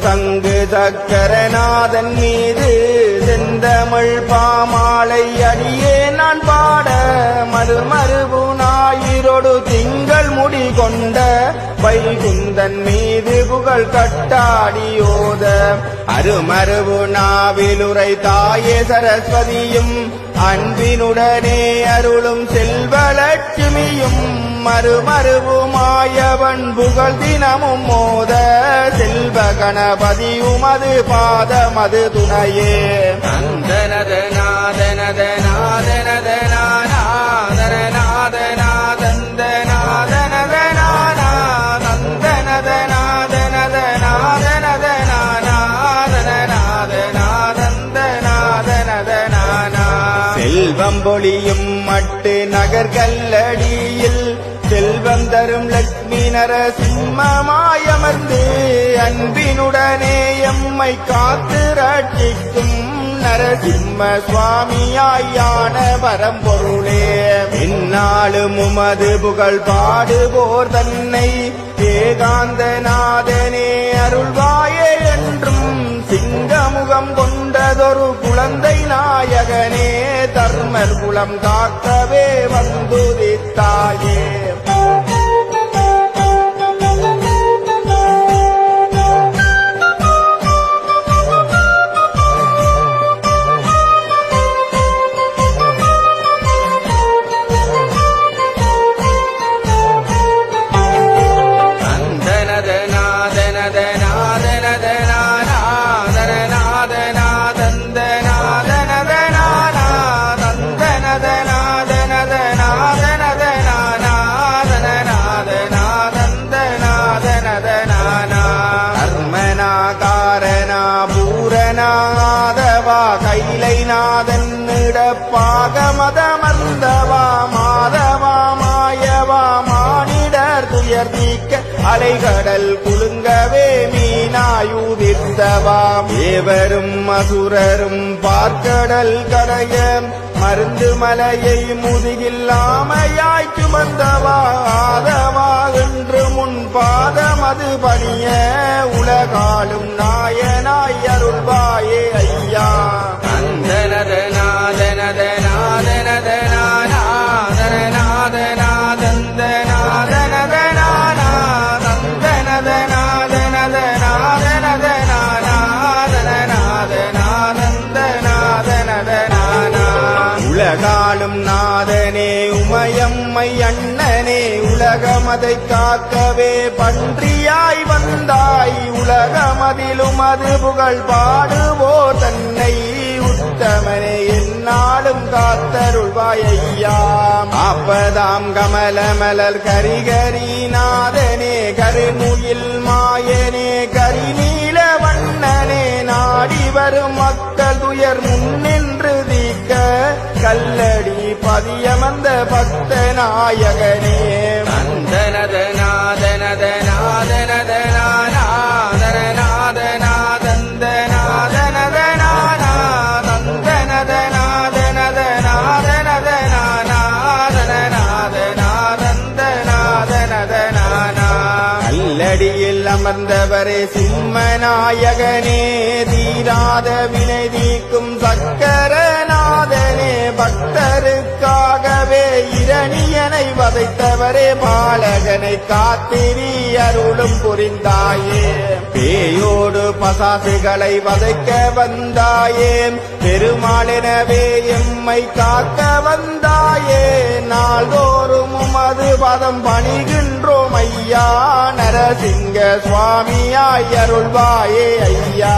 சங்கு சக்கரநாதன் மீது செந்தமிழ் பாமாலை அடியே நான் பாட மறுமருவு ஞாயிறொடு திங்கள் முடி கொண்ட வைகுந்தன் மீது புகழ் கட்டாடியோத அருமருவு நாவிலுரை தாயே சரஸ்வதியும் அன்பினுடனே அருளும் செல்வலட்சுமியும் மறுமருவு மாயவன் புகழ் தினமும் மோத செல்வ கணபதியும் அது பாதமது துணையே நந்தனத நாதனத நாதனத நாதன நாதநாதந்த நாதனத நானா நந்தனத நாதனத நாதனத நாதன நாதநாதந்த நாதனத நானா செல்வம் பொழியும் மட்டு நகர்கல்லடியில் செல்வம் தரும் லட்சுமி நரசிம்மமாயமர்ந்து அன்பினுடனே எம்மை காத்து ரட்சிக்கும் நரசிம்ம சுவாமியாயான பரம்பொருளே இந்நாளும் உமது புகழ் பாடுவோர் தன்னை ஏகாந்தநாதனே அருள்வாயே என்றும் சிங்கமுகம் கொண்டதொரு குழந்தை நாயகனே தர்மர் குலம் காக்கவே வந்துதித்தாயே நாதவா கைலைநாதன் பாகமதமர்ந்தவா மாதவா மாயவா மானிடர் துயர் நீக்க அலைகடல் குலுங்கவே மீனாயுதிர்த்தவா ஏவரும் அசுரரும் பார்க்கடல் கரைய மருந்து மலையை முதுகில்லாமையாய் சுமந்தவா ஆதவா என்று முன் பாதமது பணிய உலகாலும் நாயனாய் அருள்வாயே ஐயா நந்தனத நாதனத நாதனத நாதன நாதநாதந்த நாதனத நானா நந்தனத நாதனத நாதனத நாதன நாதநாதந்த நாதனத நானா உலகாலும் நாதனே உமையம்மை அண்ணனே உலகமதை காக்கவே பன்றியாய் வந்தாய் உலகமதிலும் அது புகழ் பாடுவோர் தன்னை உத்தமனே என்னாலும் காத்தருள்வாய் ஐயா அப்பதாம் கமலமலர் கரிகரி நாதனே கருமுயில் மாயனே கரிநீல வண்ணனே நாடி வரும் மக்கள் துயர் முன்னின்று தீக்க கல்லடி பதியமந்த பக்த நாயகனே நந்தனத நாதனத நாதனத நாதன நாதநாதந்த நாதனத நானா நந்தனத நாதனத நாதனத நாதன நாதநாதந்த நாதனத நானா கல்லடியில் அமர்ந்தவரே சிம்மநாயகனே தீராத வினை நீக்கும் சக்கரநாதனே பக்தருக்காகவே இரணியனை வதைத்தவரே பாலகனை காத்திரி அருளும் புரிந்தாயே பேயோடு பசாசுகளை வதைக்க வந்தாயே பெருமாளெனவே எம்மை காக்க வந்தாயே நாள்தோறும் உமது பதம் பணிகின்றோம் ஐயா நரசிங்க சுவாமியாய் அருள்வாயே ஐயா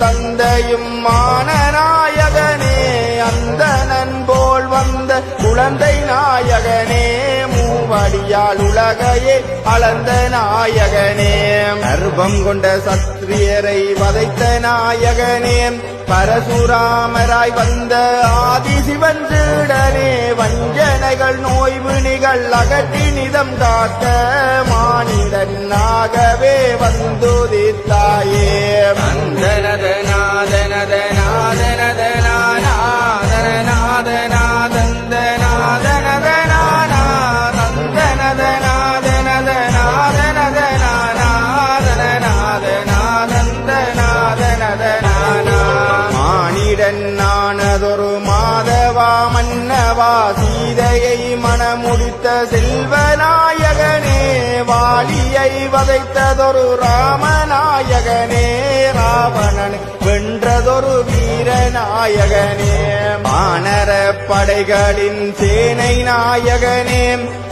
தந்தையும் மானநாயகனே அந்தனன் குழந்தை நாயகனே மூவடியால் உலகையே அளந்த நாயகனே கர்ப்பம் கொண்ட சத்திரியரை வதைத்த நாயகனே பரசுராமராய் வந்த ஆதிசிவன் சீடனே வஞ்சனைகள் நோய்வினிகள் அகற்றி நிதம் காக்க மானிடனாகவே வந்துதித்தாயே வந்தனத நாதனத நாதனத நாதன நாதநாதந்த நாதனத நானா நந்தனத நாதனத நாதனத நாதன நாதநாதந்த நாதனத நானா மானிடன் நானதொரு மாதவா மன்னவா சீதையை மணமுடித்த செல்வநாயகனே வாலியை வதைத்ததொரு ராமநாயகனே ராவணன் வென்றதொரு வீரநாயகனே வானர படைகளின் சேனை நாயகனே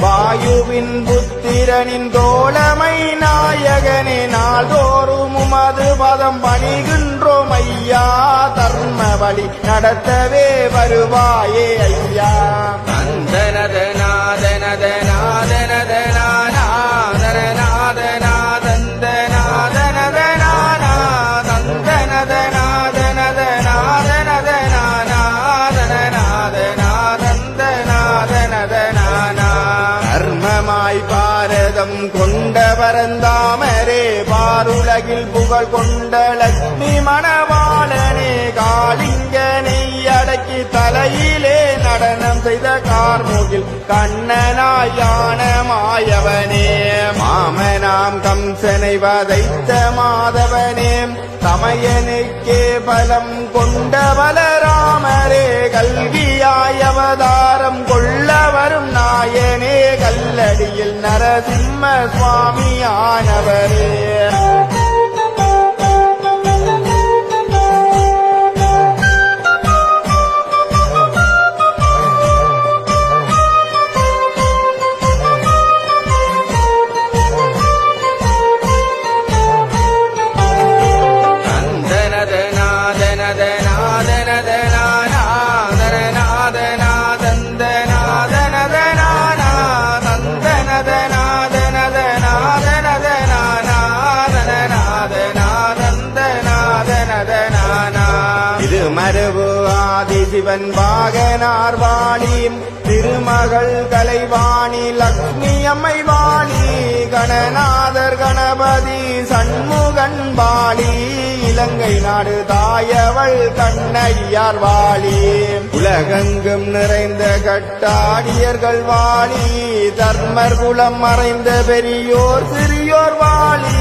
வாயுவின் புத்திரனின் தோழமை நாயகனே நாள்தோறும் உமது பதம் பணிகின்றோம் ஐயா தர்ம வழி நடத்தவே வருவாயே ஐயா நந்தனத நாதனத நாதனத நாதன நாதநாதந்த நாதனத நானா நந்தனத நாதனத நாதனத நாதன நாதநாதந்த நாதனத நானா கர்மமாய் பாரதம் கொண்ட பரந்தாமரே பாருலகில் புகழ் கொண்ட லட்சுமி மணவாளனே காளிங்கனை அடக்கி தலையிலே நடனம் செய்த கார்முகில் கண்ணனாயான மாயவனே மாமனாம் கம்சனை வதைத்த மாதவனே சமயனுக்கே பலம் கொண்ட பலராமரே கல்வியாய் அவதாரம் கொள்ள வரும் நாயனே கல்லடியில் நரசிம்ம சுவாமியானவரே மரபு ஆதிசிவன் வாகனார் வாணியும் திருமகள் கலைவாணி லக்ஷ்மி அம்மை வாணி கணநாதர் கணபதி சண்முகன் வாணி இலங்கை நாடு தாயவள் கண்ணையார் வாணி உலகெங்கும் நிறைந்த கட்டாடியர்கள் வாணி தர்மர் குலம் மறைந்த பெரியோர் சிறியோர் வாணி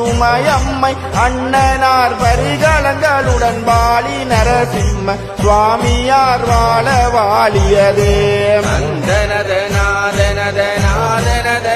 உமையம்மை அண்ணனார் பரிகலங்களுடன் வாழி நரசிம்ம சுவாமியார் வாழ வாழியதே வந்தனத நாதனத நாதனத